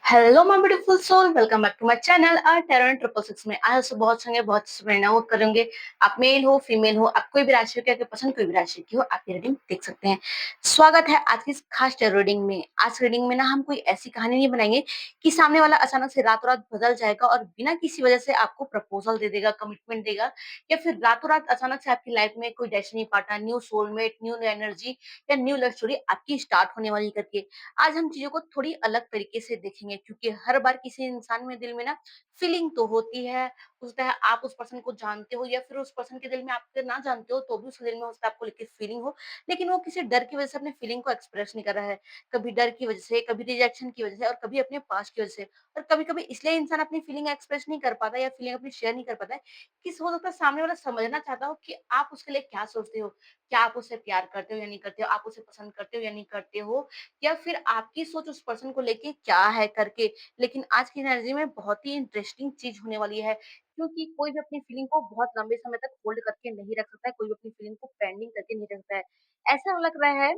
Hello my beautiful soul, welcome back to my channel tarot triple six में आज आपसे बहुत संगे बहुत प्रेरणा वो करेंगे। आप मेल हो फीमेल हो, आप कोई भी राशि के आपके पसंद कोई भी राशि की हो, आप ये रीडिंग देख सकते हैं। स्वागत है आज की इस खास टैरो रीडिंग में। आज रीडिंग में ना हम कोई ऐसी कहानी नहीं बनाएंगे कि सामने वाला अचानक से रातों रात बदल जाएगा और बिना किसी वजह से आपको प्रपोजल दे देगा, कमिटमेंट देगा, या फिर रातों रात अचानक से आपकी लाइफ में कोई destiny partner, new soulmate, new energy या न्यू लव स्टोरी आपकी स्टार्ट होने वाली करके। आज हम चीज़ों को थोड़ी अलग तरीके से देखेंगे, क्योंकि हर बार किसी इंसान में दिल में ना फीलिंग तो होती है। होता है आप उस पर्सन को जानते हो या फिर उस पर्सन के दिल में आप ना जानते हो तो भी उसके दिल में होता है आपको लेके फीलिंग हो, लेकिन वो किसी डर की वजह से अपने फीलिंग को एक्सप्रेस नहीं कर रहा है। कभी डर की वजह से, कभी रिजेक्शन की वजह से और कभी अपने पास्ट की वजह से। और कभी-कभी इसलिए इंसान अपनी फीलिंग एक्सप्रेस नहीं कर पाता या फीलिंग अपनी शेयर नहीं कर पाता है कि हो सकता है सामने वाला समझना चाहता हो कि आप उसके लिए क्या सोचते हो। क्या आप उससे प्यार करते हो या नहीं करते हो? आप उसे पसंद करते हो या नहीं करते हो? या फिर आपकी सोच उस पर्सन को लेके क्या है करके। लेकिन आज की एनर्जी में बहुत ही इंटरेस्टिंग चीज़ होने वाली है, क्योंकि कोई भी अपनी फीलिंग को बहुत लंबे समय तक होल्ड करके नहीं रख सकता है, कोई भी अपनी फीलिंग को पेंडिंग करके नहीं रख सकता है। ऐसा लग रहा है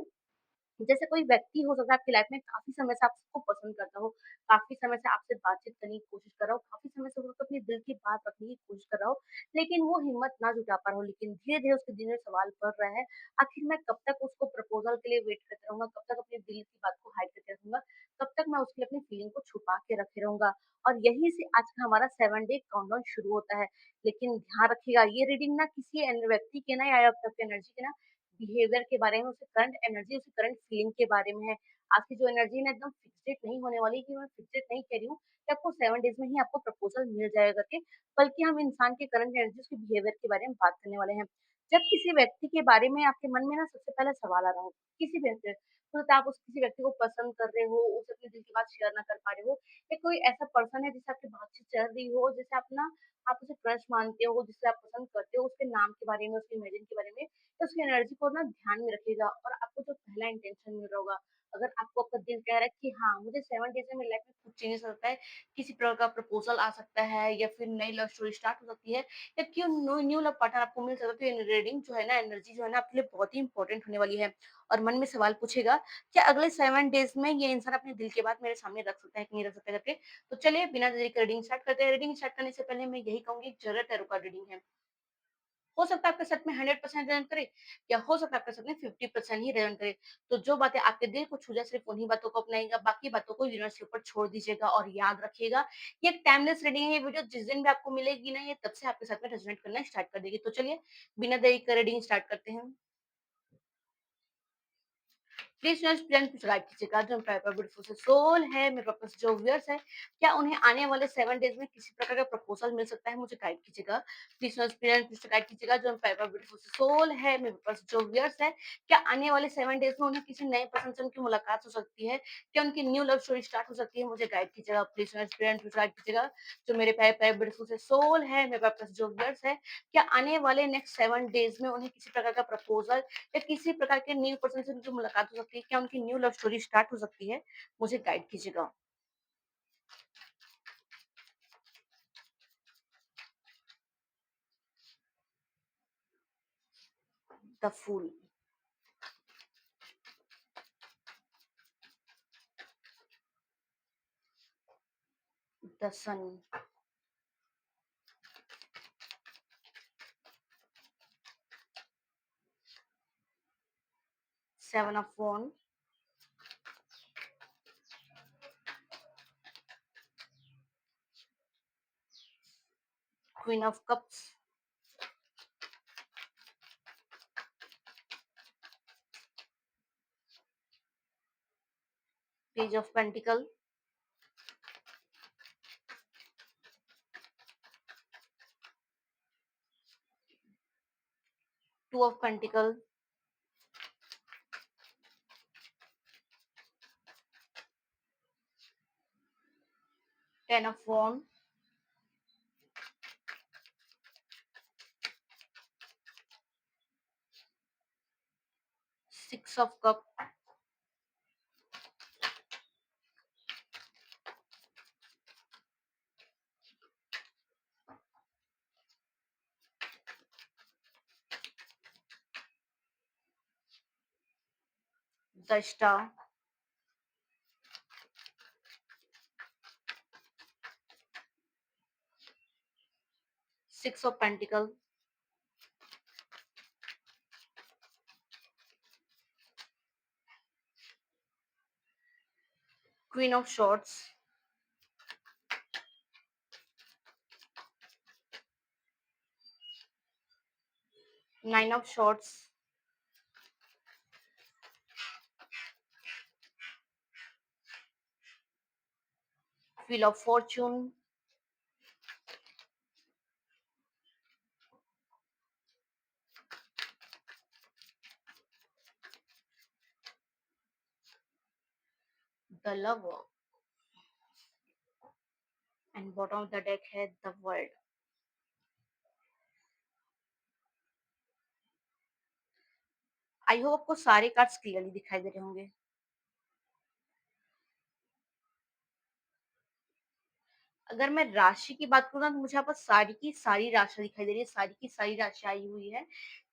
जैसे कोई व्यक्ति हो सकता है आपकी लाइफ में काफ़ी समय से आपको पसंद करता हो, काफ़ी समय से आपसे बातचीत करने की कोशिश कर रहा हो, काफ़ी समय से वो लोग अपने दिल की बात रखने की कोशिश कर रहा हो, लेकिन वो हिम्मत ना जुटा पा रहा हो। लेकिन धीरे-धीरे उसके दिल में सवाल बढ़ रहा है, आखिर मैं कब तक उसको प्रपोज़ल के लिए वेट करते रहूँगा, कब तक अपने दिल की बात को हाइड करके रखूँगा, कब तक मैं उसके लिए अपनी फीलिंग को छुपा के रखे रहूँगा। और यहीं से आज का हमारा 7 डे काउंटडाउन शुरू होता है। लेकिन ध्यान रखिएगा, ये रीडिंग ना किसी व्यक्ति के ना या आपकी एनर्जी के ना बिहेवियर के बारे में, उसकी करंट एनर्जी, उसकी करंट फीलिंग के बारे में है। आपकी जो एनर्जी है ना एकदम फिक्सेड नहीं होने वाली, कि मैं फिक्सेड नहीं कह रही हूँ कि आपको 7 डेज़ में ही आपको प्रपोज़ल मिल जाएगा करके, बल्कि हम इंसान के करंट एनर्जी, उसके बिहेवियर के बारे में बात करने वाले हैं। जब किसी व्यक्ति के बारे में आपके मन में ना सबसे पहला सवाल आ रहा हो, किसी भी व्यक्ति, तो आप उस किसी व्यक्ति को पसंद कर रहे हो, उसे अपने दिल की बात शेयर ना कर पा रहे हो, या कोई ऐसा पर्सन है जिससे आपकी बातचीत चल रही हो, जिसे आप ना आप उसे क्रश मानते हो, जिसे आप पसंद करते हो, उसके नाम के बारे में, उसके इमेजिन के बारे में, तो उसकी एनर्जी को ना ध्यान में रखिएगा और आपको जो पहला इंटेंशन मिल रहा होगा, अगर आपको आपका दिल कह रहा है कि हाँ, मुझे 7 डेज़ में मेरी लाइफ में कुछ चेंजेस हो सकता है, किसी प्रकार का प्रपोज़ल आ सकता है या फिर नई लव स्टोरी स्टार्ट हो सकती है, या क्यों न्यू न्यू लव पार्टनर आपको मिल सकता है, तो ये रीडिंग जो है ना, एनर्जी जो है ना, आपके लिए बहुत ही इंपॉर्टेंट होने वाली है। और मन में सवाल पूछेगा, क्या अगले 7 डेज़ में ये इंसान अपने दिल की बात मेरे सामने रख सकता है कि नहीं रख सकता है करके। तो चलिए बिना देरी के रीडिंग स्टार्ट करते हैं। रीडिंग स्टार्ट करने से पहले मैं यही कहूँगी, ज़रा टैरो का रीडिंग है। हो सकता है आपके सच में 100% रेज़ोनेट करे, या हो सकता है आपके सच में 50% ही रेज़ोनेट करे। तो जो बातें आपके दिल को छू जाए सिर्फ़ उन्हीं बातों को अपनाइएगा, बाकी बातों को यूनिवर्स के ऊपर छोड़ दीजिएगा। और याद रखिएगा, ये एक टाइमलेस रीडिंग है। ये वीडियो जिस दिन भी आपको मिलेगी ना, ये तब से आपके साथ में रेज़ोनेट करना स्टार्ट कर देगी। तो चलिए बिना देरी के रीडिंग स्टार्ट करते हैं। प्लीज़ फ्रेंड्स प्लान कुछ राइट कीजिएगा। जो पेपर ब्यूटीफुल से सोल है, मेरे पास जो व्यूअर्स हैं, क्या उन्हें आने वाले 7 डेज़ में किसी प्रकार का प्रपोज़ल मिल सकता है? मुझे गाइड कीजिएगा। प्लीज़ फ्रेंड्स प्लान कुछ गाइड कीजिएगा। जो पेपर ब्यूटीफुल से सोल है, मेरे पास जो व्यूअर्स हैं, क्या आने वाले 7 डेज़ में उन्हें किसी नए पर्सन से उनकी मुलाकात हो सकती है? क्या उनकी न्यू लव स्टोरी स्टार्ट हो सकती है? मुझे गाइड कीजिएगा। प्लीज़ फ्रेंड्स प्लान कुछ गाइड कीजिएगा। जो मेरे प्यारे प्यारे ब्यूटीफुल से सोल है, मेरे पास जो व्यूअर्स हैं, क्या आने वाले नेक्स्ट 7 डेज़ में उन्हें किसी प्रकार का प्रपोज़ल या किसी प्रकार के न्यू पर्सन से उनकी मुलाकात हो सकती है? क्या उनकी न्यू लव स्टोरी स्टार्ट हो सकती है? मुझे गाइड कीजिएगा। The fool, the sun, 7 of wand, queen of cups, page of pentacle, two of pentacle, 10 of wand, 6 of cup, the star, 6 of pentacle, queen of swords, 9 of swords, wheel of fortune, the lover and bottom of the deck है the world. I hope आपको सारे cards clearly दिखाई दे रहे होंगे। अगर मैं राशि की बात करूँ ना तो मुझे यहाँ पर सारी की सारी राशि दिखाई दे रही है, सारी की सारी राशि आई हुई है।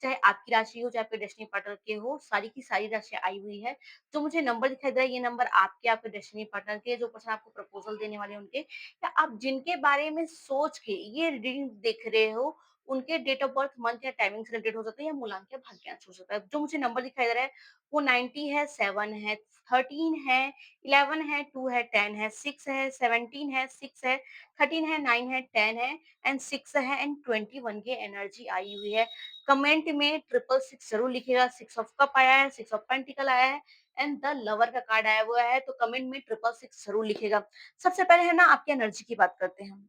चाहे आपकी राशि हो, चाहे आपके डेस्टिनी पार्टनर के हो, सारी की सारी राशि आई हुई है। जो मुझे नंबर दिखाई दे रहा है, ये नंबर आपके, आपके डेस्टिनी पार्टनर के, जो पर्सन आपको प्रपोज़ल देने वाले हैं उनके, या आप जिनके बारे में सोच के ये रीडिंग देख रहे हो, उनके डेट ऑफ बर्थ, मंथ या टाइमिंग से रिलेटेड हो सकता है या मूलांक या भाग्यांश हो सकता है। जो मुझे नंबर दिखाई दे रहा है, वो 90 है, 7 है, 13 है, 11 है, 2 है, 10 है, 6 है, 17 है, 6 है, 13 है, 9 है, 10 है एंड 6 है एंड 21 की एनर्जी आई हुई है। कमेंट में 666 जरूर लिखिएगा। 6 ऑफ कप आया है, 6 ऑफ पेंटिकल आया है एंड द लवर का कार्ड आया हुआ है, तो कमेंट में 666 जरूर लिखिएगा। सबसे पहले है ना आपकी एनर्जी की बात करते हैं।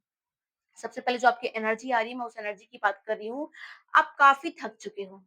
सबसे पहले जो आपकी एनर्जी आ रही है, मैं उस एनर्जी की बात कर रही हूँ। आप काफी थक चुके हो।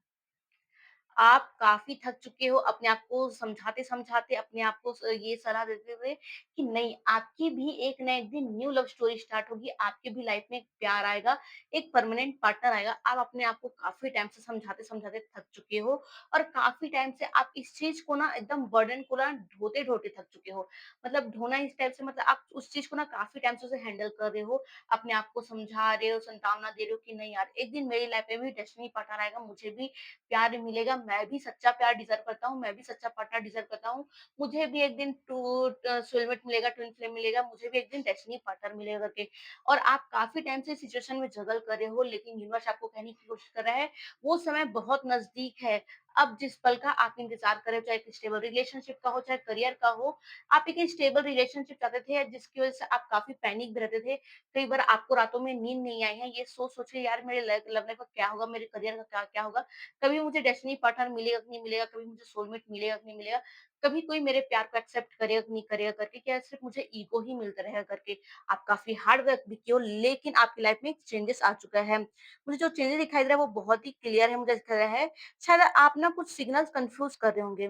आप काफ़ी थक चुके हो, अपने आप को समझाते-समझाते, अपने आप को ये सलाह देते हुए कि नहीं, आपकी भी एक ना एक दिन न्यू लव स्टोरी स्टार्ट होगी, आपकी भी लाइफ में एक प्यार आएगा, एक परमानेंट पार्टनर आएगा। आप अपने आप को काफ़ी टाइम से समझाते-समझाते थक चुके हो और काफ़ी टाइम से आप इस चीज़ को ना एकदम बर्डन को ना ढोते-ढोते थक चुके हो। मतलब ढोना इस टाइप से, मतलब आप उस चीज़ को ना काफ़ी टाइम से उसे हैंडल कर रहे हो, अपने आप को समझा रहे हो, सांत्वना दे रहे हो कि नहीं यार, एक दिन मेरी लाइफ में भी डेस्टिनी पार्टनर आएगा, मुझे भी प्यार मिलेगा, मैं भी सच्चा प्यार डिज़र्व करता हूँ, मैं भी सच्चा पार्टनर डिज़र्व करता हूँ। मुझे भी एक दिन सोलमेट मिलेगा, ट्विन फ्लेम मिलेगा, मुझे भी एक दिन डेस्टिनी पार्टनर मिलेगा करके। और आप काफ़ी टाइम से सिचुएशन में जगल कर रहे हो, लेकिन यूनिवर्स आपको कहने की कोशिश कर रहा है, वो समय बहुत नज़दीक है। अब जिस पल का आप इंतज़ार कर रहे हो, चाहे एक स्टेबल रिलेशनशिप का हो, चाहे करियर का हो, आप एक स्टेबल रिलेशनशिप चाहते थे, जिसकी वज़ह से आप काफ़ी पैनिक भी रहते थे। कई बार आपको रातों में नींद नहीं आई है, ये सोच-सोच के यार मेरे लव लाइफ का क्या होगा, मेरे करियर का क्या क्या होगा? कभी मुझे डेस्टिनी पार्टनर मिलेगा कि नहीं मिलेगा, कभी मुझे सोलमेट मिलेगा कि नहीं मिलेगा, कभी कोई मेरे प्यार को एक्सेप्ट करेगा कि नहीं करेगा करके, क्या सिर्फ मुझे ईगो ही मिलता रहेगा करके। आप काफ़ी हार्ड वर्क भी किए हो, लेकिन आपकी लाइफ में चेंजेस आ चुका है। मुझे जो चेंजेस दिखाई दे रहा है वो बहुत ही क्लियर है, मुझे दिख रहा है शायद आप ना कुछ सिग्नल्स कन्फ्यूज़ कर रहे होंगे।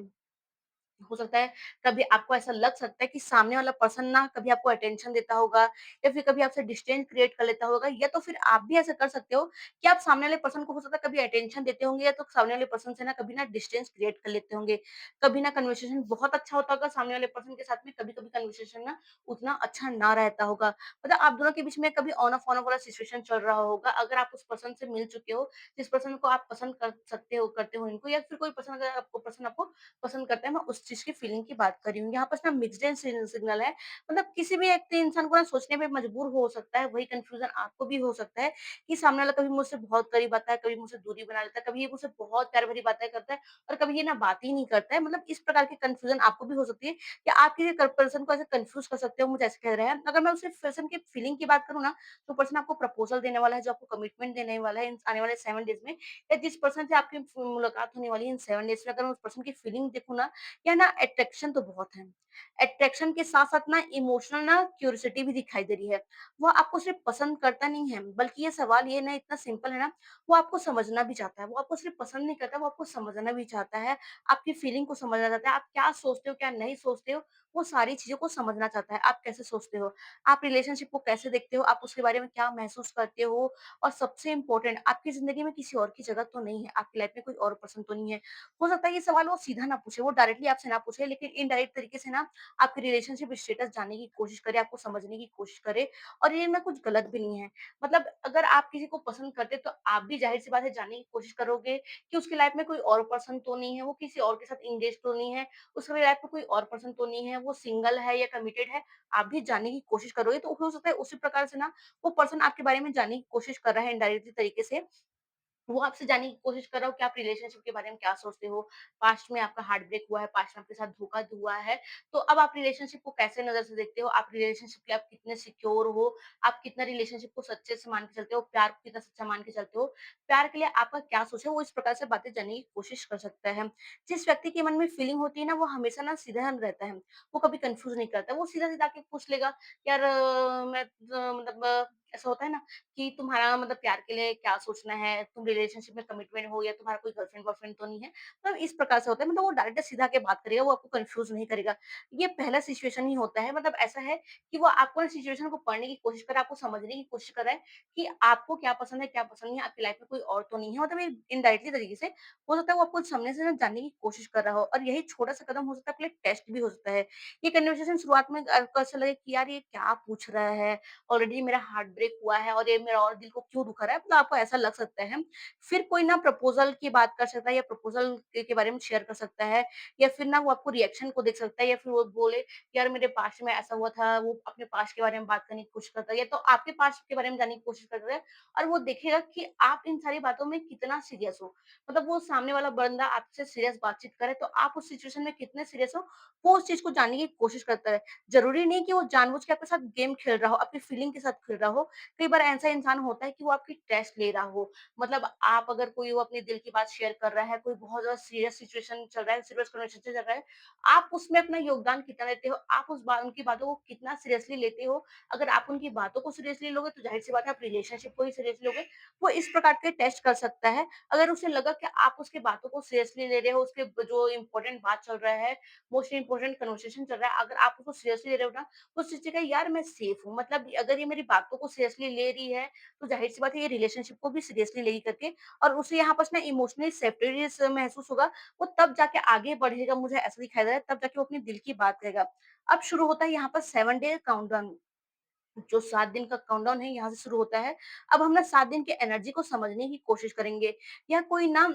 हो सकता है कभी आपको ऐसा लग सकता है कि सामने वाला पर्सन ना कभी आपको अटेंशन देता होगा या फिर कभी आपसे डिस्टेंस क्रिएट कर लेता होगा, या तो फिर आप भी ऐसा कर सकते हो कि आप सामने वाले पर्सन को हो सकता है कभी अटेंशन देते होंगे, या तो सामने वाले पर्सन से ना कभी ना डिस्टेंस क्रिएट कर लेते होंगे। कभी ना कन्वर्सेशन बहुत अच्छा होता होगा सामने वाले पर्सन के साथ में, कभी-कभी कन्वर्सेशन ना उतना अच्छा ना रहता होगा। मतलब आप दोनों के बीच में कभी ऑन ऑफ वाला सिचुएशन चल रहा होगा। अगर आप उस पर्सन से मिल चुके हो, जिस पर्सन को आप पसंद कर सकते हो, करते हो इनको, या फिर कोई पर्सन आपको पसंद करते हैं, मैं उस चीज़ की फीलिंग की बात कर रही हूँ। यहाँ पास ना मिक्स्ड एंड सिग्नल है, मतलब किसी भी एक इंसान को ना सोचने पे मजबूर हो सकता है, वही कन्फ्यूज़न आपको भी हो सकता है कि सामने वाला कभी मुझसे बहुत करीब आता है, कभी मुझसे दूरी बना लेता है, कभी ये मुझसे बहुत प्यार भरी बातें करता है और कभी ये ना बात ही नहीं करता है। मतलब इस प्रकार की कन्फ्यूज़न आपको भी हो सकती है कि आप किसी पर्सन को ऐसे कन्फ्यूज़ कर सकते हो, मुझे ऐसे कह रहा है। अगर मैं उस पर्सन की फीलिंग की बात करूँ ना, तो पर्सन आपको प्रपोज़ल देने वाला है, जो आपको कमिटमेंट देने वाला है इन आने वाले 7 डेज़ में, या जिस पर्सन से आपकी मुलाकात होने वाली है इन 7 डेज़ में, अगर मैं उस पर्सन की फीलिंग देखूँ ना, या ना अट्रैक्शन तो बहुत है। अट्रैक्शन के साथ-साथ ना इमोशनल ना क्यूरियोसिटी भी दिखाई दे रही है। वो आपको सिर्फ़ पसंद करता नहीं है, बल्कि ये सवाल ये ना इतना सिंपल है ना, वो आपको समझना भी चाहता है। वो आपको सिर्फ़ पसंद नहीं करता, वो आपको समझना भी चाहता है। आपकी फीलिंग को समझना चाहता है। आप क्या सोचते हो, क्या नहीं सोचते हो, वो सारी चीज़ों को समझना चाहता है। आप कैसे सोचते हो, आप रिलेशनशिप को कैसे देखते हो, आप उसके बारे में क्या महसूस करते हो, और सबसे इम्पोर्टेंट, आपकी ज़िंदगी में किसी और की जगह तो नहीं है, आपकी लाइफ़ में कोई और पर्सन तो नहीं है। हो सकता है ये सवाल वो सीधा ना पूछे, वो डायरेक्टली आपसे ना पूछे, लेकिन इनडायरेक्ट तरीके से ना आपकी रिलेशनशिप स्टेटस जानने की कोशिश करे, आपको समझने की कोशिश करे, और ये ना कुछ गलत भी नहीं है। मतलब अगर आप किसी को पसंद करते तो आप भी ज़ाहिर-सी बात है जानने की कोशिश करोगे कि उसकी लाइफ में कोई और पर्सन तो नहीं है, वो किसी और के साथ एंगेज तो नहीं है, उसकी लाइफ में कोई और पर्सन तो नहीं है, वो वो सिंगल है या कमिटेड है, आप भी जानने की कोशिश करोगे तो हो सकता है उसी प्रकार से ना वो पर्सन आपके बारे में जानने की कोशिश कर रहा है इनडायरेक्टली तरीके से। वो आपसे जानने की कोशिश कर रहा हो कि आप रिलेशनशिप के बारे में क्या सोचते हो? पास्ट में आपका हार्ट ब्रेक हुआ है, पास्ट में आपके साथ धोखा हुआ है, तो अब आप रिलेशनशिप को कैसे नज़र से देखते हो? आप रिलेशनशिप के लिए आप कितने सिक्योर हो? आप कितना रिलेशनशिप को सच्चे से मान के चलते हो? प्यार को कितना सच्चा मान के चलते हो? प्यार के लिए आपका क्या सोच है? वो इस प्रकार से बातें जानने की कोशिश कर सकता है। जिस व्यक्ति के मन में फीलिंग होती है ना, वो हमेशा ना सीधा रहता है। वो कभी कन्फ्यूज़ नहीं करता। वो सीधा-सीधा आके पूछ लेगा, "यार मैं मतलब ऐसा होता है ना कि तुम्हारा मतलब प्यार के लिए क्या सोचना है? तुम रिलेशनशिप में कमिटमेंट हो या तुम्हारा कोई गर्लफ्रेंड-वर्लफ्रेंड तो नहीं है? मतलब इस प्रकार से होता है मतलब वो डायरेक्ट सीधा आके बात करेगा, वो आपको कन्फ्यूज़ नहीं करेगा। ये पहला सिचुएशन ही होता है मतलब ऐसा है कि वो आपको ना सिचुएशन को पढ़ने की कोशिश कर रहा है, आपको समझने की कोशिश कर रहा है कि आपको क्या पसंद है, क्या पसंद नहीं है, आपकी लाइफ में कोई और तो नहीं है। मतलब ये इनडायरेक्टली तरीके से हो सकता है वो आपको सामने से ना जानने की कोशिश कर रहा हो और यही छोटा-सा कदम हो सकता है आपके लिए टेस्ट भी हो सकता है। ये कन्वर्सेशन शुरुआत में आपको ऐसा लगे कि यार ये क्या पूछ रहा है? ऑलरेडी मेरा हार्ट ब्रेक हुआ है और ये मेरा और दिल को क्यों दुखा रहा है, मतलब आपको ऐसा लग सकता है। फिर कोई ना प्रपोज़ल की बात कर सकता है या प्रपोज़ल के बारे में शेयर कर सकता है या फिर ना वो आपको रिएक्शन को देख सकता है या फिर वो बोले, "यार मेरे पास्ट में ऐसा हुआ था।" वो अपने पास्ट के बारे में बात करने की कोशिश करता है या तो आपके पास्ट के बारे में जानने की कोशिश करता है और वो देखेगा कि आप इन सारी बातों में कितना सीरियस हो। मतलब वो सामने वाला बंदा आपसे सीरियस बातचीत करे तो आप उस सिचुएशन में कितने सीरियस हो, वो उस चीज़ को जानने की कोशिश करता है। ज़रूरी नहीं कि वो जानबूझ के आपके साथ गेम खेल रहा हो, आपकी फीलिंग के साथ खेल रहा हो। कई बार ऐसा इंसान होता है कि वो आपकी टेस्ट ले रहा हो। मतलब आप अगर कोई वो अपने दिल की बात शेयर कर रहा है, कोई बहुत ज़्यादा सीरियस सिचुएशन चल रहा है, सीरियस कन्वर्सेशन चल रहा है, आप उसमें अपना योगदान कितना देते हो? आप उस बा उनकी बातों को कितना सीरियसली लेते हो? अगर आप उनकी बातों को सीरियसली लोगे, तो ज़ाहिर-सी बात है आप रिलेशनशिप को ही सीरियसली लोगे। वो इस प्रकार के टेस्ट कर सकता है। अगर उसे लगा कि आप उसकी बातों को सीरियसली ले रहे हो, उसके जो इम्पोर्टेंट बात चल रहा है, मोस्ट इम्पोर्टेंट कन्वर्सेशन चल रहा है, अगर आप उसको सीरियसली ले रहे हो ना, वो सोचेगा यार मैं सेफ हूँ। मतलब अगर ये मेरी बातों को सीरियसली ले रही है, तो ज़ाहिर-सी बात है ये रिलेशनशिप को भी सीरियसली लेगी करके और उसे यहाँ पास ना इमोशनली सेपरेटनेस महसूस होगा, वो तब जाके आगे बढ़ेगा मुझे ऐसा दिखाई दे रहा है, तब जाके वो अपने दिल की बात कहेगा। अब शुरू होता है यहाँ पर 7 डे काउंटडाउन जो 7 दिन का काउंटडाउन है यहाँ से शुरू होता है। अब हम ना 7 दिन की एनर्जी को समझने की कोशिश करेंगे। यह कोई ना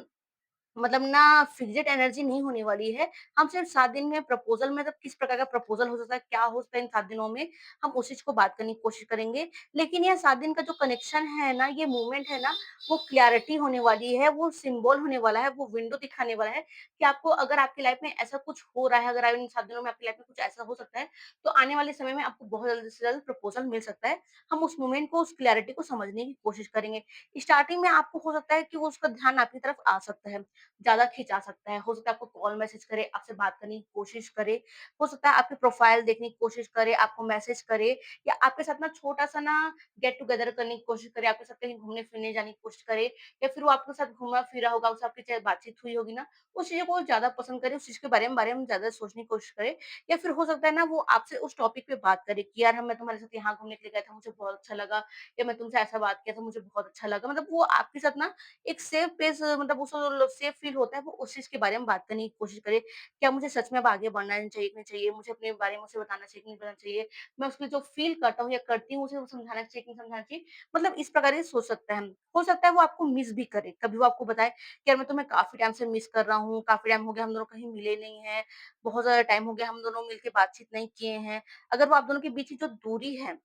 मतलब ना फिक्स्ड एनर्जी नहीं होने वाली है। हम सिर्फ 7 दिन में प्रपोज़ल मतलब किस प्रकार का प्रपोज़ल हो सकता है, क्या हो सकता है इन 7 दिनों में, हम उस चीज़ को बात करने की कोशिश करेंगे। लेकिन ये 7 दिन का जो कनेक्शन है ना, ये मूवमेंट है ना, वो क्लैरिटी होने वाली है, वो सिम्बॉल होने वाला है, वो विंडो दिखाने वाला है कि आपको अगर आपकी लाइफ़ में ऐसा कुछ हो रहा है, अगर इन 7 दिनों में आपकी लाइफ़ में कुछ ऐसा हो सकता है, तो आने वाले समय में आपको बहुत जल्द से जल्द प्रपोज़ल मिल सकता है। हम उस मोमेंट को, उस क्लैरिटी को समझने की कोशिश करेंगे। स्टार्टिंग में आपको हो सकता है कि वो उसका ध्यान आपकी तरफ आ सकता है। ज़्यादा खिंचा सकता है। हो सकता है आपको कॉल मैसेज करे, आपसे बात करने की कोशिश करे, हो सकता है आपकी प्रोफाइल देखने की कोशिश करे, आपको मैसेज करे या आपके साथ ना छोटा-सा ना गेट टुगेदर करने की कोशिश करे, आपके साथ कहीं घूमने-फिरने जाने की कोशिश करे या फिर वो आपके साथ घूमा-फिरा होगा, उससे आपकी चाहे बातचीत हुई होगी ना, उस चीज़ों को ज़्यादा पसंद करे, उस चीज़ के बारे में ज़्यादा सोचने की कोशिश करे या फिर हो सकता है ना वो आपसे उस टॉपिक पे बात करे कि यार हम मैं तुम्हारे साथ यहाँ घूमने के लिए गया था, मुझे बहुत अच्छा लगा या मैं तुमसे ऐसा बात किया था, मुझे बहुत अच्छा लगा। मतलब वो आपके साथ ना एक सेफ प्लेस मतलब उसको सेफ फील होता है, वो उस चीज़ के बारे में बात करने की कोशिश करे। क्या मुझे सच में अब आगे बढ़ना चाहिए कि नहीं चाहिए? मुझे अपने बारे में उसे बताना चाहिए कि नहीं बताना चाहिए? मैं उसके जो फील करता हूँ या करती हूँ, उसे वो समझाना चाहिए कि नहीं समझाना चाहिए? मतलब इस प्रकार से सोच सकता है। हो सकता है वो आपको मिस भी करे, कभी वो आपको बताए कि यार मैं तुम्हें काफ़ी टाइम से मिस कर रहा हूँ, काफ़ी टाइम हो गया हम दोनों कहीं मिले नहीं हैं, बहुत ज़्यादा टाइम हो गया हम दोनों मिलके बातचीत नहीं किए हैं। अगर वो आप दोनों के बीच की जो दूरी है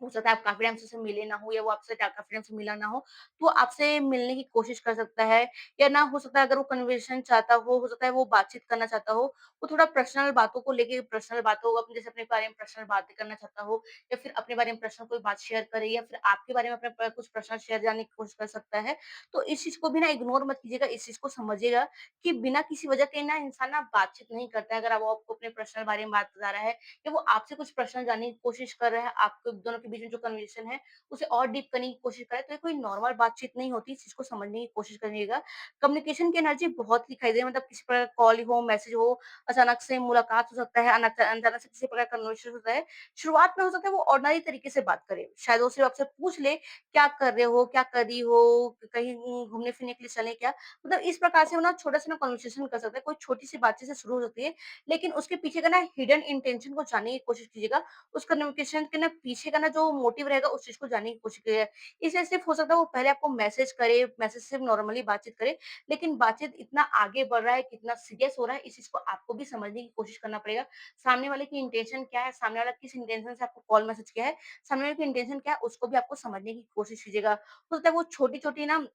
हो सकता है आप काफ़ी टाइम से उससे मिले ना हो या वो आपसे काफ़ी टाइम से मिला ना हो, तो आपसे मिलने की कोशिश कर सकता है या ना हो सकता है अगर वो कन्वर्सेशन चाहता हो सकता है वो बातचीत करना चाहता हो, वो थोड़ा पर्सनल बातों को लेके पर्सनल बातों को अपने जैसे अपने बारे में पर्सनल बातें करना चाहता हो या फिर अपने बारे में पर्सनल कोई बात शेयर करे या फिर आपके बारे में अपने कुछ पर्सनल शेयर जानने की कोशिश कर सकता है। तो इस चीज़ को भी ना इग्नोर मत कीजिएगा, इस चीज़ को समझिएगा कि बिना किसी वजह के ना इंसान ना बातचीत नहीं करता है। अगर वो आपको अपने पर्सनल बारे में बात बता रहा है कि वो आपसे कुछ प्रश्न जानने की कोशिश कर रहा है, आपको दोनों के बीच में जो कन्वर्सेशन है, उसे और डीप करने की कोशिश करे, तो ये कोई नॉर्मल बातचीत नहीं होती, इस चीज़ को समझने की कोशिश करिएगा। कम्युनिकेशन की एनर्जी बहुत दिखाई दे मतलब किसी प्रकार कॉल हो, मैसेज हो, अचानक से मुलाकात हो सकता है, अचानक से किसी प्रकार का कन्वर्सेशन होता है। शुरुआत में हो सकता है वो ऑर्डिनरी तरीके से बात करे, शायद वो सिर्फ आपसे पूछ ले, "क्या कर रहे हो? क्या कर रही हो? कहीं घूमने-फिरने के लिए चलें क्या?" मतलब इस प्रकार से वो ना छोटा-सा ना कन्वर्सेशन कर सकता है, कोई छोटी-सी बातचीत से शुरू हो सकती है, लेकिन उसके पीछे का ना हिडन इंटेंशन को जानने की कोशिश कीजिएगा। उस कम्युनिकेशन के ना पीछे का ना जो मोटिव रहेगा उस चीज़ को जानने की कोशिश करिए। इससे सिर्फ़ हो सकता है वो पहले आपको मैसेज करे, मैसेज से नॉर्मली बातचीत करे, लेकिन बातचीत इतना आगे बढ़ रहा है, कितना सीरियस हो रहा है, इस चीज़ को आपको भी समझने की कोशिश करना पड़ेगा। सामने वाले की इंटेंशन क्या है, सामने वाला किस इंटेंशन से आपको कॉल मैसेज किया है, सामने वाले की इंटेंशन क्या है, उसको भी आपको समझने की कोशिश कीजिएगा। हो सकता है वो छोटी-छोटी ना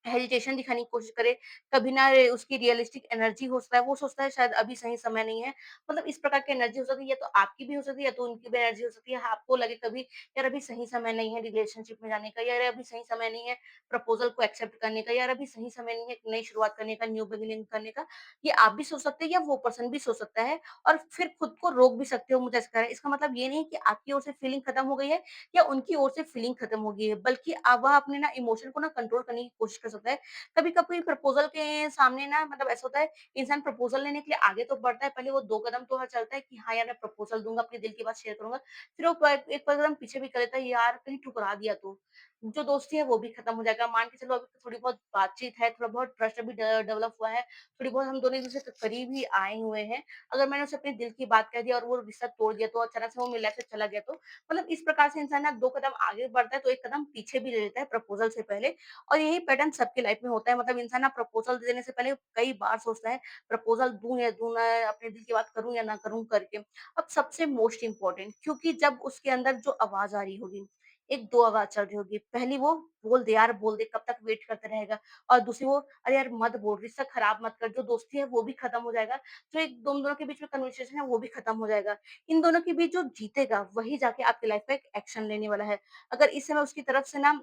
हेजिटेशन दिखाने की कोशिश करे, कभी ना उसकी रियलिस्टिक एनर्जी हो सकता है, वो सोचता है शायद अभी सही समय नहीं है। मतलब इस प्रकार की एनर्जी हो सकती है, या तो आपकी भी हो सकती है या तो उनकी भी एनर्जी हो सकती है। आपको लगे कभी यार अभी सही समय नहीं है रिलेशनशिप में जाने का, यार अभी सही समय नहीं है प्रपोज़ल को एक्सेप्ट करने का, यार अभी सही समय नहीं है एक नई शुरुआत करने का, न्यू बिगिनिंग करने का। ये आप भी सोच सकते हैं या वो पर्सन भी सोच सकता है, और फिर खुद को रोक भी सकते हो, मुझे ऐसा लग रहा है। इसका मतलब ये नहीं है कि आपकी ओर से फीलिंग खत्म हो गई है या उनकी ओर से फीलिंग खत्म हो गई है, बल्कि अब वह अपने ना इमोशन को ना कंट्रोल करने की कोशिश कर सकता है। कभी-कभी प्रपोज़ल के सामने ना मतलब ऐसा होता है, इंसान प्रपोज़ल लेने के लिए आगे तो बढ़ता है, पहले वो 2 कदम तो चलता है कि हाँ यार, मैं प्रपोज़ल दूँगा, अपने दिल की बात शेयर करूँगा। फिर वो प एक कदम पीछे भी कर लेता है, यार कहीं ठुकरा दिया तो। जो दोस्ती है वो भी खत्म हो जाएगा। मान के चलो अभी तो थोड़ी बहुत बातचीत है, थोड़ा बहुत ट्रस्ट अभी डेवलप हुआ है, थोड़ी बहुत हम दोनों एक-दूसरे के करीब ही आए हुए हैं। अगर मैंने उसे अपने दिल की बात कह दी और वो रिश्ता तोड़ दिया, तो अचानक से वो मेरी लाइफ़ से चला गया तो? मतलब इस प्रकार से इंसान ना 2 कदम आगे बढ़ता है, तो 1 कदम पीछे भी ले लेता है प्रपोज़ल से पहले। और यही पैटर्न सबकी लाइफ में होता है, मतलब इंसान ना प्रपोज़ल देने से पहले कई बार सोचता है, प्रपोज़ल दूँ या दूँ ना, अपने दिल की बात करूँ या ना करूँ करके। अब सबसे मोस्ट इम्पोर्टेंट, क्योंकि जब उसके अंदर जो आवाज़ आ रही होगी, 1-2 आवाज़ चल रही होगी। पहली वो, बोल दे यार बोल दे, कब तक वेट करता रहेगा? और दूसरी वो, अरे यार मत बोल, रिश्ता खराब मत कर, जो दोस्ती है वो भी खत्म हो जाएगा। जो एक तुम दोनों के बीच में कन्वर्सेशन है वो भी खत्म हो जाएगा। इन दोनों के बीच जो जीतेगा वही जाके आपकी लाइफ में एक एक्शन लेने वाला है। अगर इस समय उसकी तरफ से ना,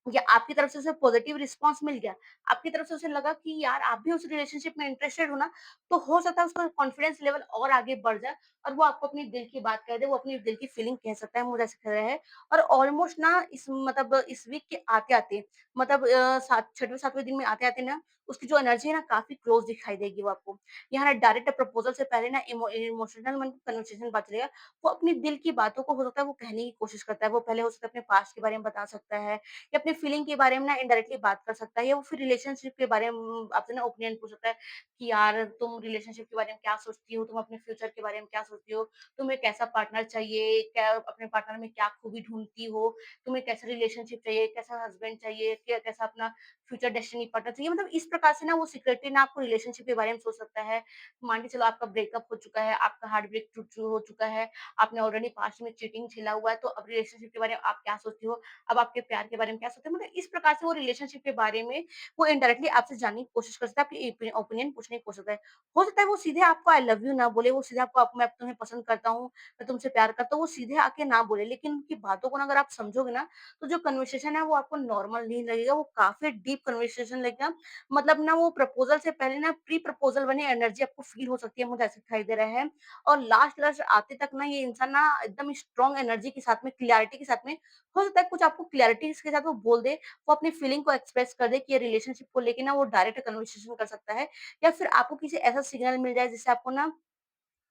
या आपकी तरफ से उसे पॉजिटिव रिस्पॉन्स मिल गया, आपकी तरफ से उसे लगा कि यार आप भी उस रिलेशनशिप में इंटरेस्टेड हो ना, तो हो सकता है उसका कॉन्फिडेंस लेवल और आगे बढ़ जाए और वो आपको अपनी दिल की बात कह दे, वो अपनी दिल की फीलिंग कह सकता है, मुझे ऐसा लग रहा है। और ऑलमोस्ट ना इस मतलब इस वीक के आते-आते, मतलब 7 छठवें-7वें दिन में आते-आते ना, उसकी जो एनर्जी है ना काफ़ी क्लोज़ दिखाई देगी वो आपको। यहाँ ना डायरेक्ट प्रपोज़ल से पहले ना इमोशनल मन कन्वर्सेशन बात चलेगा। वो अपनी दिल की बातों को हो सकता है वो कहने की कोशिश करता है। वो पहले हो सकता है अपने पास्ट के बारे में बता सकता है, या अपनी फीलिंग के बारे में ना इनडायरेक्टली बात कर सकता है, या वो फिर रिलेशनशिप के बारे में आपसे ना ओपिनियन पूछ सकता है कि यार तुम रिलेशनशिप के बारे में क्या सोचती हो? तुम अपने फ्यूचर के बारे में क्या सोचती हो? तुम्हें कैसा पार्टनर चाहिए? क्या अपने पार्टनर में क्या खूबी ढूँढती हो? तुम्हें कैसा रिलेशनशिप चाहिए? कैसा हस्बैंड चाहिए? क्या कैसा अपना फ्यूचर डेस्टिनी पार्टनर चाहिए? मतलब इस प्रकार से ना वो सीक्रेटली ना आपको रिलेशनशिप के बारे में सोच सकता है। मान के चलो आपका ब्रेकअप हो चुका है, आपका हार्ट ब्रेक हो चुका है, आपने ऑलरेडी पास्ट में चीटिंग झेला हुआ है, तो अब रिलेशनशिप के बारे में आप क्या सोचती हो? अब आपके प्यार के बारे में क्या सोचते हैं? मतलब इस प्रकार से वो रिलेशनशिप के बारे में वो इनडायरेक्टली आपसे जानने की कोशिश कर सकता है, आपकी ओपिनियन पूछने की कोशिश करता है। हो सकता है वो सीधे आपको आई लव यू ना बोले, वो सीधे आपको मैं तुम्हें पसंद करता हूँ, मैं तुमसे प्यार करता हूँ, वो सीधे आके ना बोले, लेकिन उनकी बातों को ना अगर आप समझोगे ना, तो जो कन्वर्सेशन है वो आपको नॉर्मल नहीं लगेगा, वो काफ़ी डीप कन्वर्सेशन लगेगा। मतलब ना वो प्रपोज़ल से पहले ना प्री प्रपोज़ल वाली एनर्जी आपको फ़ील हो सकती है, मुझे ऐसा दिखाई दे रहा है। और लास्ट लास्ट आते तक ना ये इंसान ना एकदम स्ट्रॉन्ग एनर्जी के साथ में, क्लैरिटी के साथ में, हो सकता है कुछ आपको क्लैरिटी के साथ वो बोल दे, वो अपनी फीलिंग को एक्सप्रेस कर दे कि ये रिलेशनशिप को लेके ना वो डायरेक्ट कन्वर्सेशन कर सकता है, या फिर आपको किसी ऐसा सिग्नल मिल जाए जिससे आपको ना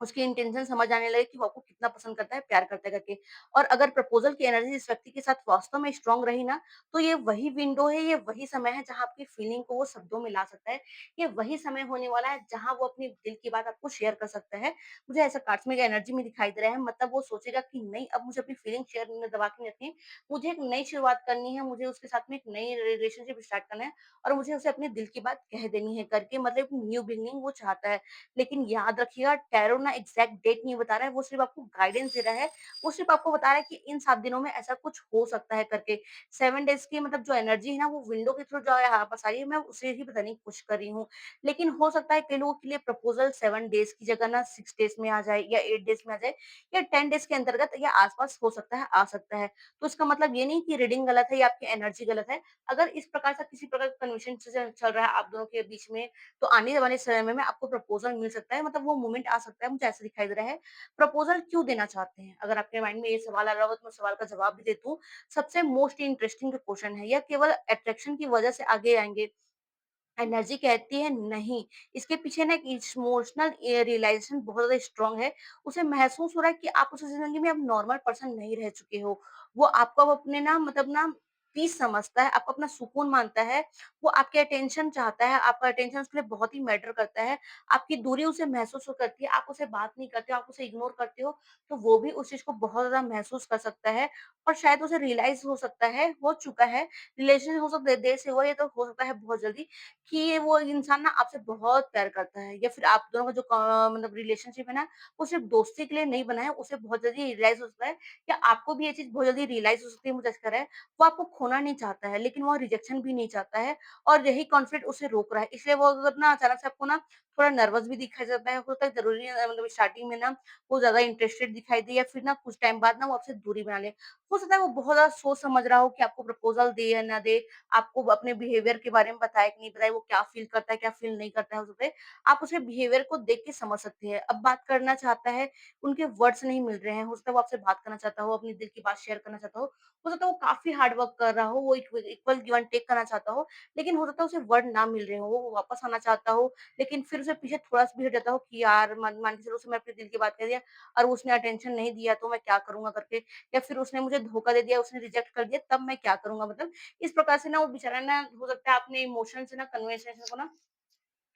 उसकी इंटेंशन समझ आने लगे कि वो आपको कितना पसंद करता है, प्यार करता है करके। और अगर प्रपोज़ल की एनर्जी इस व्यक्ति के साथ वास्तव में स्ट्रॉन्ग रही ना, तो ये वही विंडो है, ये वही समय है जहाँ आपकी फीलिंग को वो शब्दों में ला सकता है। ये वही समय होने वाला है जहाँ वो अपनी दिल की बात आपको शेयर कर सकता है। मुझे ऐसा कॉस्मिक एनर्जी में दिखाई दे रहा है, मतलब वो सोचेगा कि नहीं, अब मुझे अपनी फीलिंग शेयर न दबा के नहीं रखनी, मुझे एक नई शुरुआत करनी है, मुझे उसके साथ में एक नई रिलेशनशिप स्टार्ट करना है और मुझे उसे अपने दिल की बात कह देनी है करके, मतलब न्यू बिगिनिंग वो चाहता है। लेकिन याद रखिएगा, टैरो ना एग्ज़ैक्ट डेट नहीं बता रहा है, वो सिर्फ़ आपको गाइडेंस दे रहा है। वो सिर्फ़ आपको बता रहा है कि इन 7 दिनों में ऐसा कुछ हो सकता है करके। 7 डेज़ की मतलब जो एनर्जी है ना, वो विंडो के थ्रू जो है वापस आ रही है, मैं उसे ही बताने की कोशिश कर रही हूँ। लेकिन हो सकता है कई लोगों के लिए प्रपोज़ल 7 डेज़ की जगह ना 6 डेज़ में आ जाए, या 8 डेज़ में आ जाए, या 10 डेज़ के अंतर्गत या आस-पास हो सकता है, आ सकता है। तो इसका मतलब ये नहीं कि रीडिंग गलत है या आपकी एनर्जी गलत है। अगर इस प्रकार का किसी प्रकार का कन्वर्सेशन चल रहा है आप दोनों के बीच में, तो आने वाले समय में आपको प्रपोज़ल मिल सकता है, मतलब वो मोमेंट आ सकता है, मुझे ऐसा दिखाई दे रहा है। प्रपोज़ल क्यों देना चाहते हैं? अगर आपके माइंड में ये सवाल आ रहा हो तो मैं सवाल का जवाब भी देती हूँ। सबसे मोस्ट इंटरेस्टिंग जो क्वेश्चन है, या केवल अट्रैक्शन की वजह से आगे आएँगे? एनर्जी कहती है नहीं, इसके पीछे ना एक इमोशनल रियलाइज़ेशन बहुत ज़्यादा स्ट्रॉन्ग है। उसे महसूस हो रहा है कि आप उस ज़िंदगी में अब नॉर्मल पर्सन नहीं रह चुके हो। वो आपको अब अपने ना मतलब ना पीस समझता है, आपको अपना सुकून मानता है, वो आपके अटेंशन चाहता है, आपका अटेंशन उसके लिए बहुत ही मैटर करता है, आपकी दूरी उसे महसूस हो करती है, आप उसे बात नहीं करते हो, आप उसे इग्नोर करते हो, तो वो भी उस चीज़ को बहुत ज़्यादा महसूस कर सकता है और शायद उसे रियलाइज़ हो सकता है, हो चुका है, रिलेशन हो सकता है देर से हुआ, ये तो हो सकता है बहुत जल्दी कि ये वो इंसान ना आपसे बहुत प्यार करता है या फिर आप दोनों का जो मतलब रिलेशनशिप है ना, वो सिर्फ़ दोस्ती के लिए नहीं बना है, उसे बहुत जल्दी रियलाइज़ हो सकता है या आपको भी ये चीज़ बहुत जल्दी रियलाइज़ हो सकती है, मुझे ऐसा लग रहा है। वो आपको खोना नहीं चाहता है, लेकिन वो रिजेक्शन भी नहीं चाहता है और यही कॉन्फ्लिक्ट उसे रोक रहा है। इसलिए वो अगर ना अचानक से आपको ना थोड़ा नर्वस भी दिखाई देता है, होता है ज़रूरी मतलब स्टार्टिंग में ना वो ज़्यादा इंटरेस्टेड दिखाई दे या फिर ना कुछ टाइम बाद ना वो आपसे दूरी बना ले। हो सकता है वो बहुत ज़्यादा सोच समझ रहा हो कि आपको प्रपोज़ल दे या ना दे, आपको अपने बिहेवियर के बारे में बताए कि नहीं बताए, वो क्या फ़ील करता है, क्या फ़ील नहीं करता है, हो सकता है आप उसके बिहेवियर को देख के समझ सकते हैं। अब बात करना चाहता है, उनके वर्ड्स नहीं मिल रहे हैं, हो सकता है वो आपसे बात करना चाहता हो, अपने दिल की बात शेयर करना चाहता हो सकता है वो काफ़ी हार्ड वर्क कर रहा हो, वो इक्वल गिव एंड टेक करना चाहता हो, लेकिन हो सकता है उसे वर्ड ना मिल रहे हो, वो वापस आना चाहता हो, लेकिन फिर उसे पीछे थोड़ा-सा भी हट जाता हो कि यार मान मान के चलो उसे मैं अपने दिल की बात कह दिया और उसने अटेंशन नहीं दिया तो मैं क्या करूँगा करके या फिर उसने मुझे धोखा दे दिया, उसने रिजेक्ट कर दिया तब मैं क्या करूँगा? मतलब इस प्रकार से ना वो बेचारा ना हो सकता है अपने इमोशन से ना कन्वर्सेशन को ना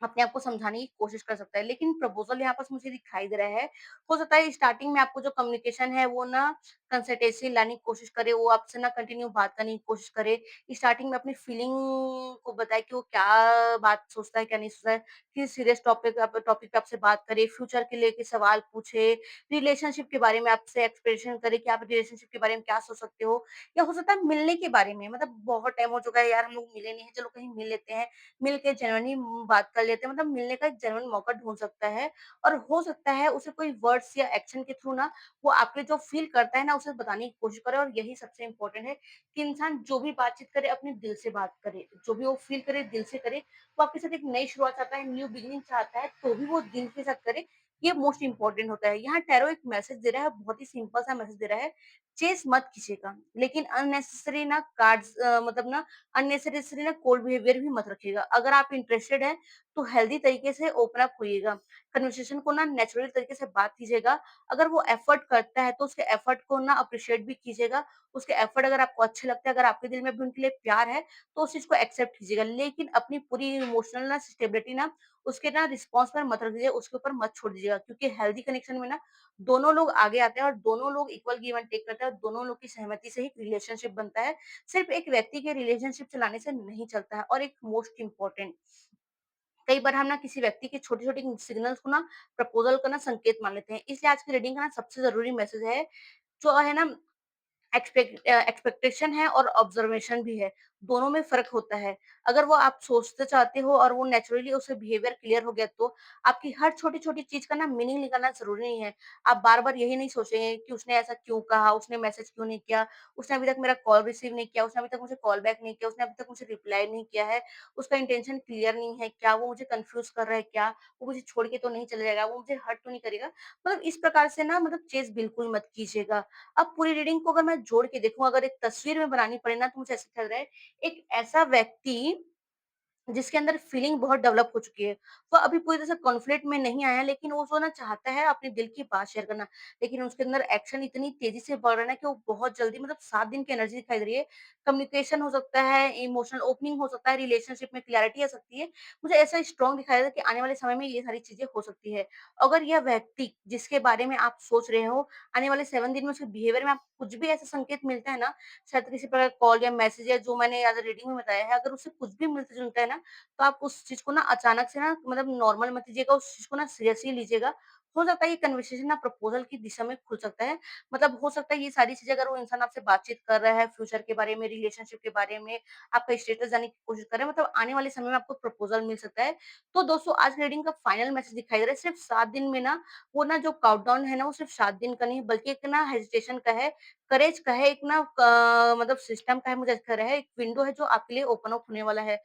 अपने आप को समझाने की कोशिश कर सकता है। लेकिन प्रपोज़ल यहाँ पास मुझे दिखाई दे रहा है, हो सकता है स्टार्टिंग में आपको जो कम्युनिकेशन है वो ना कंसिस्टेंसी लाने की कोशिश करे, वो आपसे ना कंटिन्यू बात करने की कोशिश करे। स्टार्टिंग में अपनी फीलिंग को बताए कि वो क्या बात सोचता है, क्या नहीं सोचता है। किसी सीरियस टॉपिक पे आपसे बात करे, फ्यूचर के लेके सवाल पूछे, रिलेशनशिप के बारे में आपसे एक्सप्रेशन करे कि आप रिलेशनशिप के बारे में क्या सोच सकते हो? या हो सकता है मिलने के बारे में मतलब बहुत टाइम हो चुका है यार हम लोग मिले नहीं हैं, चलो कहीं मिल लेते हैं। मिल के जेन्युइनली बात कर लेते हैं मतलब मिलने का एक जेन्युइन मौका ढूँढ सकता है और हो सकता है उसे कोई वर्ड्स या एक्शन के थ्रू ना वो आपके जो फ़ील करता है ना उसे बताने की कोशिश करे और यही सबसे इम्पोर्टेंट है कि इंसान जो भी बातचीत करे अपने दिल से बात करे। जो भी वो फ़ील करे दिल से करे, वो आपके साथ एक नई शुरुआत चाहता है, न्यू बिगिनिंग चाहता है तो भी वो दिल के साथ करे, ये मोस्ट इम्पोर्टेंट होता है। यहाँ टैरो एक मैसेज दे रहा है, बहुत ही सिंपल सा मैसेज दे रहा है, चेस मत कीजिएगा, लेकिन अननेसेसरी ना मतलब ना अननेसेसरी ना कोल्ड बिहेवियर भी मत रखिएगा। अगर आप इंटरेस्टेड हैं, तो हेल्दी तरीके से ओपन अप होइएगा। कन्वर्सेशन को ना नेचुरल तरीके से बात कीजिएगा। अगर वो एफर्ट करता है, तो उसके एफर्ट को ना अप्रिशिएट भी कीजिएगा। उसके एफर्ट अगर आपको अच्छे लगते हैं, अगर आपके दिल में भी उनके लिए प्यार है, तो उस चीज़ को एक्सेप्ट कीजिएगा। लेकिन अपनी पूरी इमोशनल ना स्टेबिलिटी ना उसके ना रिस्पॉन्स पर मत रख दीजिए, उसके ऊपर मत छोड़ दीजिएगा। क्योंकि हेल्दी कनेक्शन में ना दोनों लोग आगे आते हैं और दोनों लोग इक्वल गिव एंड टेक करते हैं और दोनों लोग की सहमति से ही रिलेशनशिप बनता है। सिर्फ एक व्यक्ति के रिलेशनशिप चलाने से नहीं चलता है और एक मोस्ट इम्पोर्टेंट कई बार हम ना किसी व्यक्ति के छोटी-छोटी सिग्नल्स को ना प्रपोज़ल का ना संकेत मान लेते हैं। इसलिए आज की रीडिंग का ना सबसे ज़रूरी मैसेज है, जो है ना एक्सपेक्टेशन है और ऑब्जर्वेशन भी है, दोनों में फ़र्क होता है। अगर वो आप सोचते चाहते हो और वो नेचुरली उससे बिहेवियर क्लियर हो गया तो आपकी हर छोटी-छोटी चीज़ का ना मीनिंग निकालना ज़रूरी नहीं है। आप बार-बार यही नहीं सोचेंगे कि उसने ऐसा क्यों कहा, उसने मैसेज क्यों नहीं किया, उसने अभी तक मेरा कॉल रिसीव नहीं किया, उसने अभी तक मुझे कॉल बैक नहीं किया, उसने अभी तक मुझे रिप्लाई नहीं किया है, उसका इंटेंशन क्लियर नहीं है क्या, वो मुझे कन्फ्यूज़ कर रहा है क्या, वो मुझे छोड़ के तो नहीं चला जाएगा, वो मुझे हर्ट तो नहीं करेगा। मतलब इस प्रकार से ना मतलब चेज़ बिल्कुल मत कीजिएगा। अब पूरी रीडिंग को अगर मैं जोड़ के देखूँ, अगर एक तस्वीर में बनानी पड़े ना, तो मुझे ऐसा लग रहा है, एक ऐसा व्यक्ति जिसके अंदर फीलिंग बहुत डेवलप हो चुकी है। वो अभी पूरी तरह से कॉन्फ्लिक्ट में नहीं आया है, लेकिन वो जो ना चाहता है अपने दिल की बात शेयर करना, लेकिन उसके अंदर एक्शन इतनी तेज़ी से बढ़ रहा है ना कि वो बहुत जल्दी मतलब 7 दिन की एनर्जी दिखाई दे रही है। कम्युनिकेशन हो सकता है, इमोशनल ओपनिंग हो सकता है, रिलेशनशिप में क्लैरिटी आ सकती है। मुझे ऐसा स्ट्रॉन्ग दिखाई दे रहा है कि आने वाले समय में ये सारी चीज़ें हो सकती है। अगर यह व्यक्ति जिसके बारे में आप सोच रहे हो, आने वाले 7 दिन में उसके बिहेवियर में आपको कुछ भी ऐसा संकेत मिलता है ना, शायद किसी प्रकार का कॉल या मैसेज या जो मैंने एज़ अ रीडिंग में बताया है, अगर उससे कुछ भी मिलता-जुलता है ना, तो आप उस चीज़ को ना अचानक से ना मतलब नॉर्मल मत लीजिएगा, उस चीज़ को ना सीरियसली लीजिएगा। हो सकता है ये कन्वर्सेशन ना प्रपोज़ल की दिशा में खुल सकता है। मतलब हो सकता है ये सारी चीज़ें अगर वो इंसान आपसे बातचीत कर रहा है, फ्यूचर के बारे में, रिलेशनशिप के बारे में, आपका स्टेटस जानने की कोशिश कर रहा है, मतलब आने वाले समय में आपको प्रपोज़ल मिल सकता है। तो दोस्तों आज की रीडिंग का फाइनल मैसेज दिखाई दे रहा है, सिर्फ 7 दिन में ना वो ना जो काउंटडाउन है ना, वो सिर्फ 7 दिन का नहीं बल्कि एक ना हेजिटेशन का है, करेज का है, एक ना मतलब सिस्टम का है, मुझे ऐसा लग रहा है, एक विंडो है जो आपके लिए ओपन अप होने वाला है।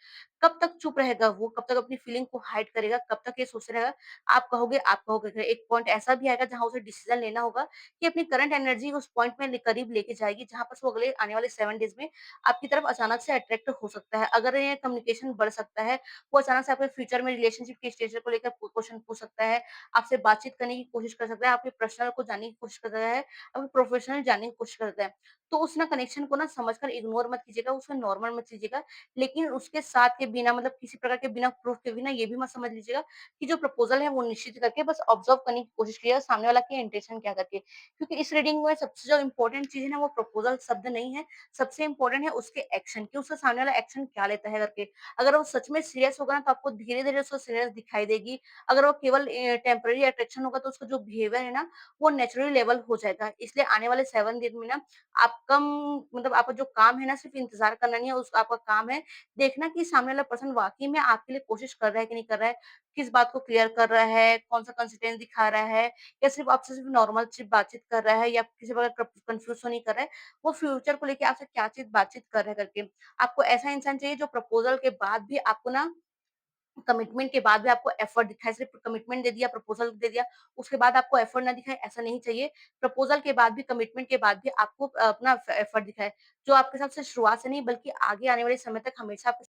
कब तक चुप रहेगा वो? कब तक अपनी फीलिंग को हाइड करेगा? कब तक ये सोचते रहेगा? आप कहोगे। एक पॉइंट ऐसा भी आएगा जहाँ उसे डिसीज़न लेना होगा कि अपनी करंट एनर्जी उस पॉइंट में करीब लेके जाएगी जहाँ पर वो अगले आने वाले 7 डेज़ में आपकी तरफ अचानक से अट्रैक्ट हो सकता है। अगर ये कम्युनिकेशन बढ़ सकता है, वो अचानक से आपके फ्यूचर में रिलेशनशिप के स्टेटस को लेकर क्वेश्चन पूछ सकता है, आपसे बातचीत करने की कोशिश कर सकता है, आपके पर्सनल को जानने की कोशिश कर सकता है, आपके प्रोफेशनल जानने की कोशिश कोशिश करता है। तो उस ना कनेक्शन को ना समझकर इग्नोर मत कीजिएगा, उसको नॉर्मल मत लीजिएगा, लेकिन उसके साथ के बिना मतलब किसी प्रकार के बिना प्रूफ के बिना ये भी मत समझ लीजिएगा कि जो प्रपोज़ल है वो निश्चित करके बस ऑब्ज़र्व करने की कोशिश कीजिएगा सामने वाला के इंटेंशन क्या करके। क्योंकि इस रीडिंग में सबसे जो इम्पोर्टेंट चीज़ है ना वो प्रपोज़ल शब्द नहीं है, सबसे इम्पोर्टेंट है उसके एक्शन कि उसका सामने वाला एक्शन क्या लेता है करके। अगर वो सच में सीरियस होगा ना तो आपको धीरे-धीरे उसका सीरियस दिखाई देगी। अगर वो केवल टेम्परेरी अट्रैक्शन होगा तो उसका जो बिहेवियर है ना वो नेचुरली लेवल हो जाएगा। इसलिए आने वाले 7 दिन में ना आप कम मतलब आपका जो काम है ना सिर्फ़ इंतज़ार करना नहीं है, उस आपका काम है देखना कि सामने वाला पर्सन वाक़ई में आपके लिए कोशिश कर रहा है कि नहीं कर रहा है, किस बात को क्लियर कर रहा है, कौन-सा कंसिस्टेंस दिखा रहा है या सिर्फ़ आपसे सिर्फ़ नॉर्मल सिर्फ़ बातचीत कर रहा है या किसी प्रकार का कन्फ्यूज़ तो नहीं कर रहा है, वो फ्यूचर को लेके आपसे क्या चीज़ बातचीत कर रहा है करके। आपको ऐसा इंसान चाहिए जो प्रपोज़ल के बाद भी आपको ना कमिटमेंट के बाद भी आपको एफर्ट दिखाए, सिर्फ़ कमिटमेंट दे दिया, प्रपोज़ल दे दिया, उसके बाद आपको एफर्ट ना दिखाए, ऐसा नहीं चाहिए। प्रपोज़ल के बाद भी, कमिटमेंट के बाद भी आपको अपना एफर्ट दिखाए, जो आपके साथ सिर्फ शुरुआत से नहीं बल्कि आगे आने वाले समय तक हमेशा आपके